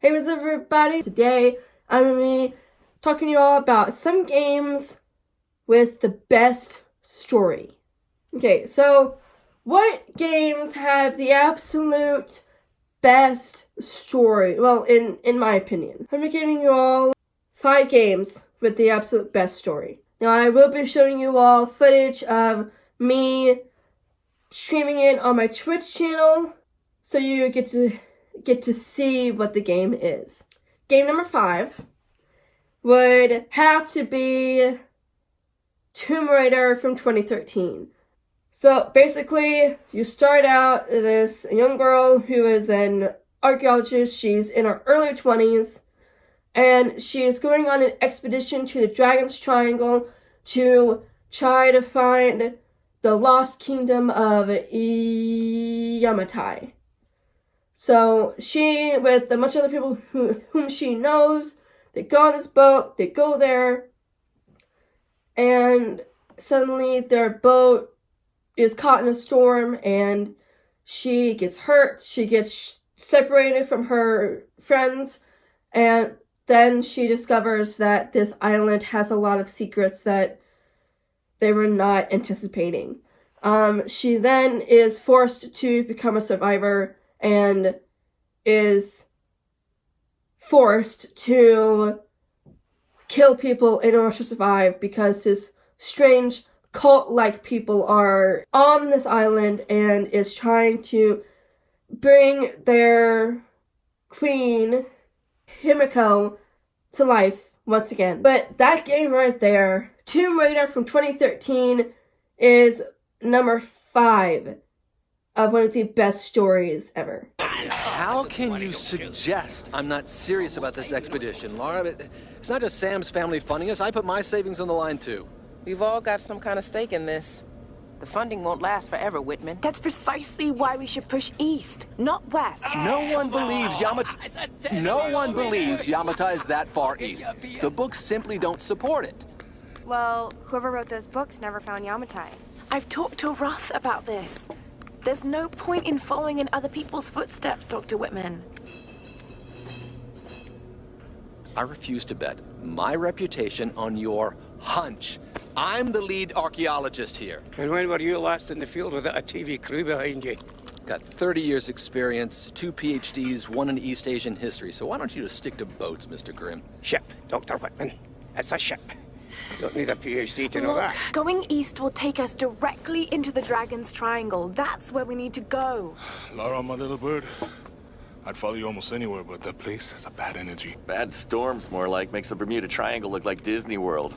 Hey, what's up everybody? Today I'm going to be talking to you all about some games with the best story. Okay, so what games have the absolute best story? Well, in my opinion. I'm going to be giving you all 5 games with the absolute best story. Now, I will be showing you all footage of me streaming it on my Twitch channel, so you get to see what the game is. Game number 5 would have to be Tomb Raider from 2013. So basically, you start out this young girl who is an archaeologist. She's in her early 20s, and she is going on an expedition to the Dragon's Triangle to try to find the lost kingdom of Yamatai. So she, with a bunch of other people whom she knows, they go on this boat, they go there, and suddenly their boat is caught in a storm, and she gets hurt, she gets separated from her friends, and then she discovers that this island has a lot of secrets that they were not anticipating. She then is forced to become a survivor and is forced to kill people in order to survive because this strange cult-like people are on this island and is trying to bring their queen, Himiko, to life once again. But that game right there, Tomb Raider from 2013, is number 5 of one of the best stories ever. How can you suggest I'm not serious about this expedition, Laura? It's not just Sam's family funding us. I put my savings on the line, too. We've all got some kind of stake in this. The funding won't last forever, Whitman. That's precisely why we should push east, not west. No one believes Yamatai is that far east. The books simply don't support it. Well, whoever wrote those books never found Yamatai. I've talked to Roth about this. There's no point in following in other people's footsteps, Dr. Whitman. I refuse to bet my reputation on your hunch. I'm the lead archaeologist here. And when were you last in the field without a TV crew behind you? Got 30 years experience, 2 PhDs, 1 in East Asian history. So why don't you just stick to boats, Mr. Grimm? Ship, Dr. Whitman. It's a ship. Don't need a PhD to know that. Going east will take us directly into the Dragon's Triangle. That's where we need to go. Lara, my little bird, I'd follow you almost anywhere, but that place has a bad energy. Bad storms, more like. Makes the Bermuda Triangle look like Disney World.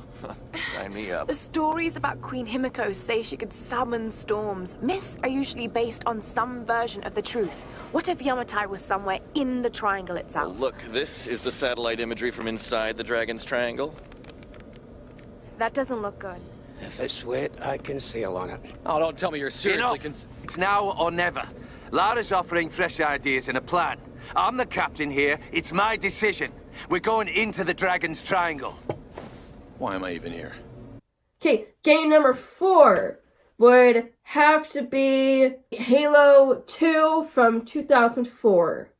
Sign me up. The stories about Queen Himiko say she could summon storms. Myths are usually based on some version of the truth. What if Yamatai was somewhere in the triangle itself? Well, look, this is the satellite imagery from inside the Dragon's Triangle. That doesn't look good. If it's wet, I can sail on it. Oh, don't tell me you're seriously It's now or never. Lara's offering fresh ideas and a plan. I'm the captain here. It's my decision. We're going into the Dragon's Triangle. Why am I even here? Okay, game number 4 would have to be Halo 2 from 2004.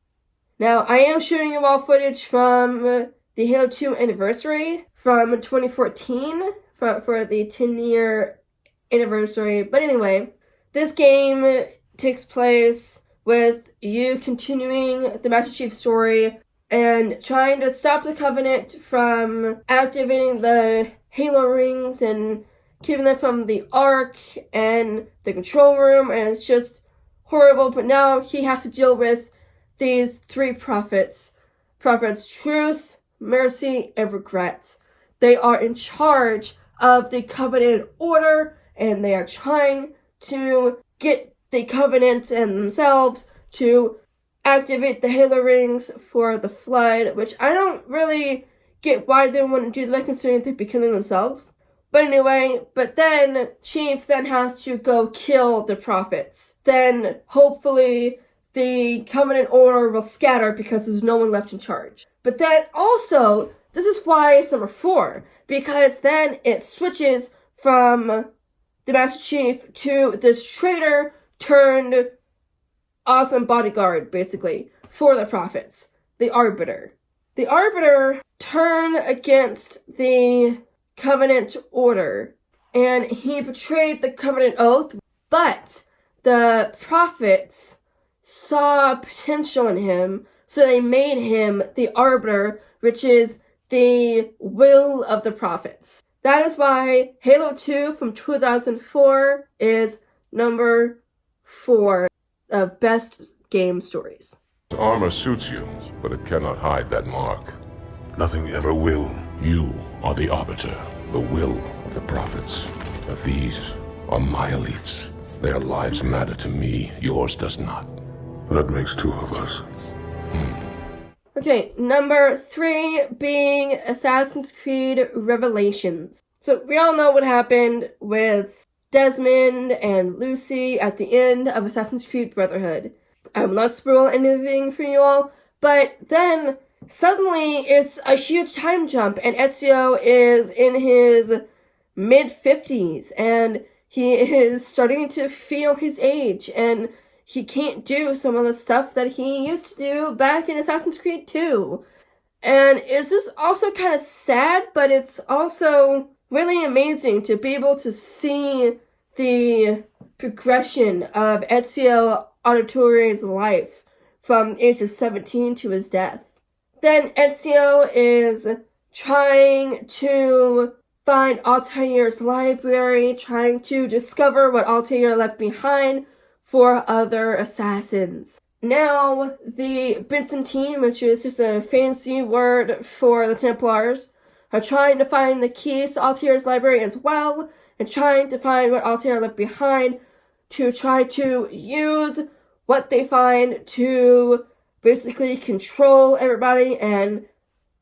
Now, I am showing you all footage from the Halo 2 anniversary from 2014 for the 10-year anniversary. But anyway, this game takes place with you continuing the Master Chief story and trying to stop the Covenant from activating the Halo rings and keeping them from the Ark and the control room, and it's just horrible. But now he has to deal with these 3 prophets. Prophets Truth, Mercy, and Regret. They are in charge of the Covenant order, and they are trying to get the Covenant and themselves to activate the Halo rings for the Flood, which I don't really get why they wouldn't do that, considering they'd be killing themselves. But anyway, but then Chief then has to go kill the prophets. Then hopefully the Covenant order will scatter because there's no one left in charge. But then also, this is why it's number 4, because then it switches from the Master Chief to this traitor turned awesome bodyguard, basically, for the prophets. the Arbiter. The Arbiter turned against the Covenant Order, and he betrayed the Covenant Oath, but the prophets saw potential in him, so they made him the Arbiter, which is the will of the prophets. That is why Halo 2 from 2004 is number 4 of best game stories. The armor suits you, but it cannot hide that mark. Nothing ever will. You are the Arbiter, the will of the prophets. But these are my elites. Their lives matter to me, yours does not. That makes 2 of us. Okay, number 3 being Assassin's Creed Revelations. So we all know what happened with Desmond and Lucy at the end of Assassin's Creed Brotherhood. I will not spoil anything for you all, but then suddenly it's a huge time jump and Ezio is in his mid-50s and he is starting to feel his age and he can't do some of the stuff that he used to do back in Assassin's Creed 2. And it's just also kind of sad, but it's also really amazing to be able to see the progression of Ezio Auditore's life from the age of 17 to his death. Then Ezio is trying to find Altair's library, trying to discover what Altair left behind for other assassins. Now, the Byzantine, which is just a fancy word for the Templars, are trying to find the keys to Altair's library as well, and trying to find what Altair left behind to try to use what they find to basically control everybody, and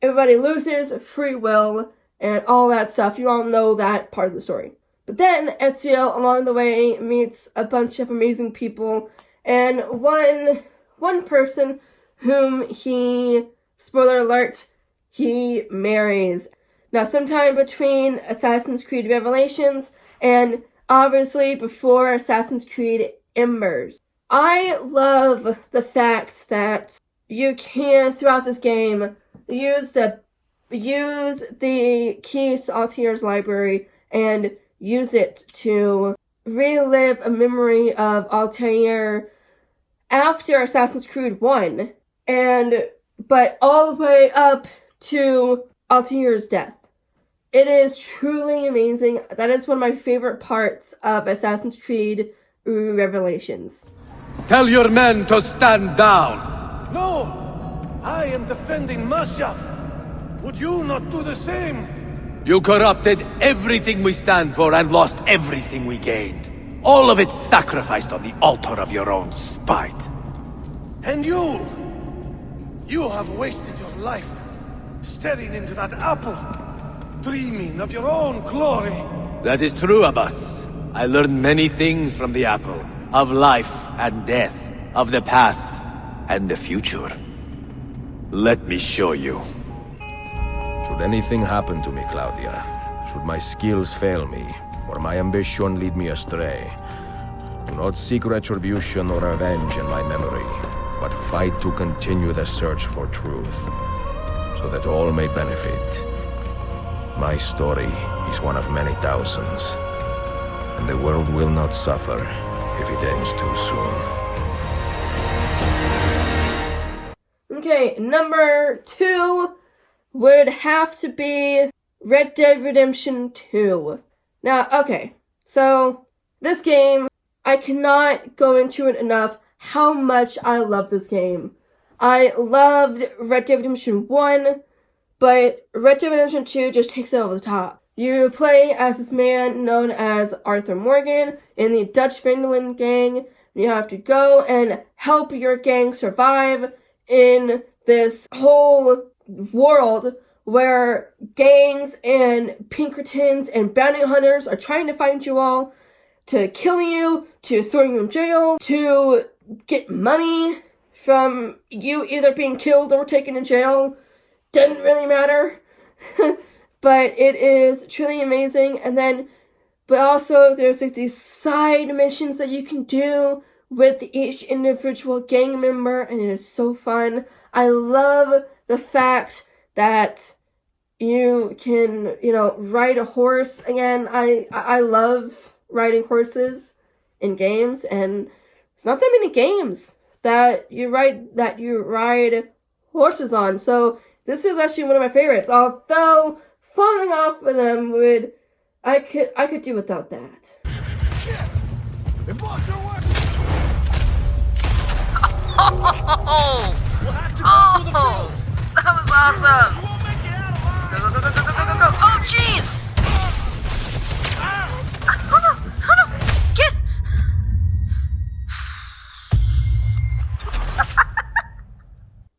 everybody loses free will and all that stuff. You all know that part of the story. But then Ezio, along the way, meets a bunch of amazing people, and one person whom he, spoiler alert, he marries. Now, sometime between Assassin's Creed Revelations and obviously before Assassin's Creed Embers. I love the fact that you can, throughout this game, use the keys to Altair's library and use it to relive a memory of Altair after Assassin's Creed 1, but all the way up to Altair's death. It is truly amazing. That is one of my favorite parts of Assassin's Creed Revelations. Tell your men to stand down! No! I am defending Mashaf! Would you not do the same? You corrupted everything we stand for and lost everything we gained. All of it sacrificed on the altar of your own spite. And you! You have wasted your life staring into that apple, dreaming of your own glory. That is true, Abbas. I learned many things from the apple. Of life and death, of the past and the future. Let me show you. Should anything happen to me, Claudia, should my skills fail me, or my ambition lead me astray, do not seek retribution or revenge in my memory, but fight to continue the search for truth, so that all may benefit. My story is one of many thousands, and the world will not suffer if it ends too soon. Okay, number 2 would have to be Red Dead Redemption 2. Now, okay, so this game, I cannot go into it enough how much I love this game. I loved Red Dead Redemption 1, but Red Dead Redemption 2 just takes it over the top. You play as this man known as Arthur Morgan in the Dutch Vinland gang. You have to go and help your gang survive in this whole world where gangs and Pinkertons and bounty hunters are trying to find you all, to kill you, to throw you in jail, to get money from you either being killed or taken in jail. Doesn't really matter. But it is truly amazing. And then, but also there's like these side missions that you can do with each individual gang member, and it is so fun. I love the fact that you can, ride a horse again. I love riding horses in games, and it's not that many games that you ride horses on. So this is actually one of my favorites. Although falling off of them I could do without that. That was awesome! Go, go, go, go, go, go, go, go! Oh, jeez! Oh no! Get!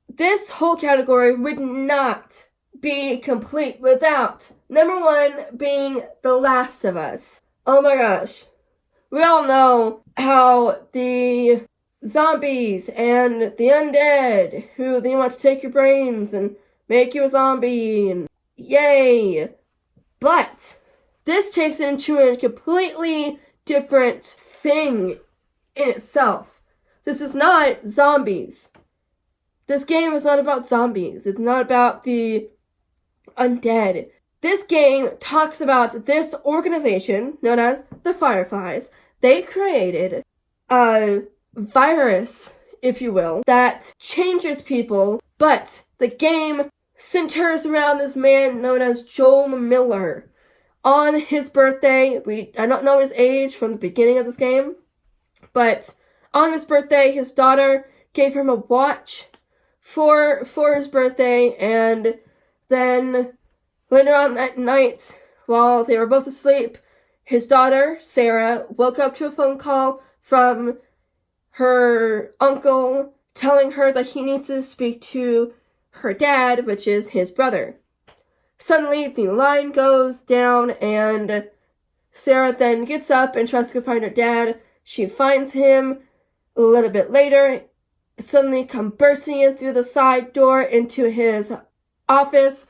This whole category would not be complete without number 1 being The Last of Us. Oh my gosh. We all know how the zombies and the undead, who they want to take your brains and make you a zombie, and yay! But this takes it into a completely different thing in itself. This is not zombies. This game is not about zombies. It's not about the undead. This game talks about this organization known as the Fireflies. They created a virus, if you will, that changes people, but the game centers around this man known as Joel Miller. On his birthday, I don't know his age from the beginning of this game, but on his birthday, his daughter gave him a watch for his birthday, and then later on that night, while they were both asleep, his daughter, Sarah, woke up to a phone call from her uncle telling her that he needs to speak to her dad, which is his brother. Suddenly, the line goes down, and Sarah then gets up and tries to go find her dad. She finds him a little bit later, suddenly come bursting in through the side door into his office,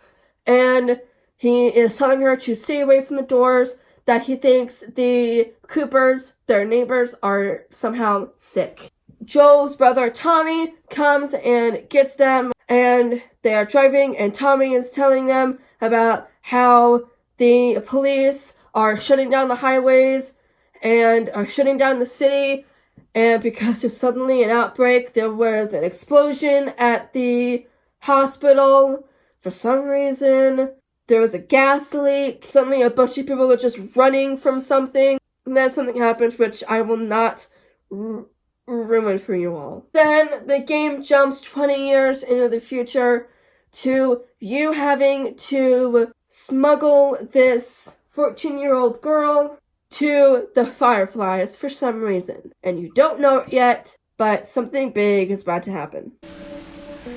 and he is telling her to stay away from the doors, that he thinks the Coopers, their neighbors, are somehow sick. Joel's brother Tommy comes and gets them, and they are driving, and Tommy is telling them about how the police are shutting down the highways and are shutting down the city, and because there's suddenly an outbreak, there was an explosion at the hospital. For some reason, there was a gas leak. Suddenly a bunch of people are just running from something. And then something happens which I will not ruin for you all. Then the game jumps 20 years into the future to you having to smuggle this 14-year-old girl to the Fireflies for some reason. And you don't know it yet, but something big is about to happen.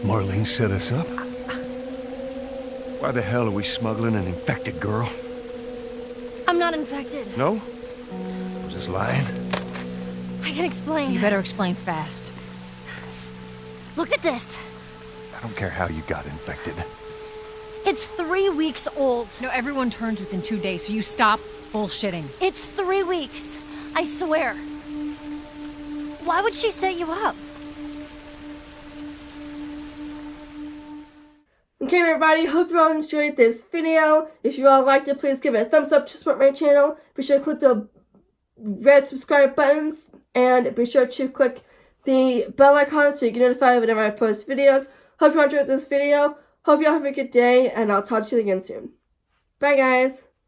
Marlene set us up? Why the hell are we smuggling an infected girl? I'm not infected. No? Was this lying? I can explain. You better explain fast. Look at this. I don't care how you got infected. It's 3 weeks old. No, everyone turns within 2 days, so you stop bullshitting. It's 3 weeks. I swear. Why would she set you up? Okay everybody, hope you all enjoyed this video. If you all liked it, please give it a thumbs up to support my channel. Be sure to click the red subscribe buttons, and be sure to click the bell icon so you get notified whenever I post videos. Hope you all enjoyed this video. Hope you all have a good day, and I'll talk to you again soon. Bye guys!